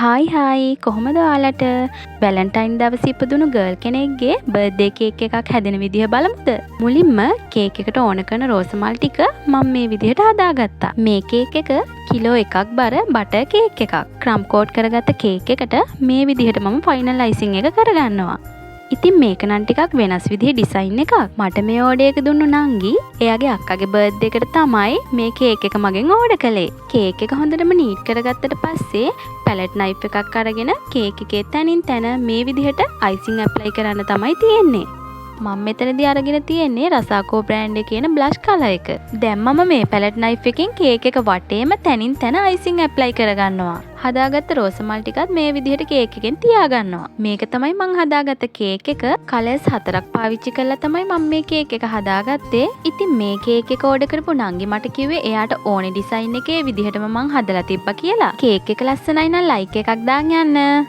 Hi කොහොමද ඔයාලට? Valentine දවසේ ඉපදුණු ගර්ල් කෙනෙක්ගේ බර්ත්ඩේ කේක් එකක් හැදෙන විදිහ බලමුද? මුලින්ම කේක් එකට ඕන කරන රෝස මල් ටික මම මේ විදිහට හදාගත්තා. මේ කේක් එක කිලෝ 1ක් බර බටර් කේක් එකක්. ක්‍රම් කෝට් කරගත්ත කේක් එකට මේ විදිහට මම ෆයිනල් අයිසිං එක කරගන්නවා. ඉතින් මේක නම් ටිකක් වෙනස් විදිහේ ඩිසයින් එකක්. මට මේ ඕඩර් එක දුන්නු නංගි එයාගේ අක්කගේ බර්ත්ඩේ එකට තමයි මේ කේක් එක මගෙන් ඕඩර් කළේ. කේක් එක හොඳටම නීට් කරගත්තට පස්සේ පැලට් නයිෆ් එකක් අරගෙන කේක් එකේ තනින් තන මේ විදිහට අයිසිං ඇප්ලයි කරන්න තමයි තියෙන්නේ. මම මෙතනදී අරගෙන තියෙන්නේ රසාකෝ බ්‍රෑන්ඩ් එකේ කියන බ්ලෂ් කලර් එක. දැන් මම මේ පැලට් නයිෆ් එකෙන් කේක් එක වටේම තනින් තන අයිසිං ඇප්ලයි කරගන්නවා. හදාගත්ත රෝස මල් ටිකත් මේ විදිහට කේක් එකෙන් තියාගන්නවා. මේක තමයි මං හදාගත්ත කේක් එක. කලර්ස් 4ක් පාවිච්චි කරලා තමයි මම මේ කේක් එක හදාගත්තේ. ඉතින් මේ කේක් එක ඕඩර් කරපු නංගි මට කිව්වේ එයාට ඕනේ ඩිසයින් එකේ විදිහටම මං හදලා තිබ්බා කියලා. කේක් එක ලස්සනයි නම් ලයික් එකක් දාන්න යන්න.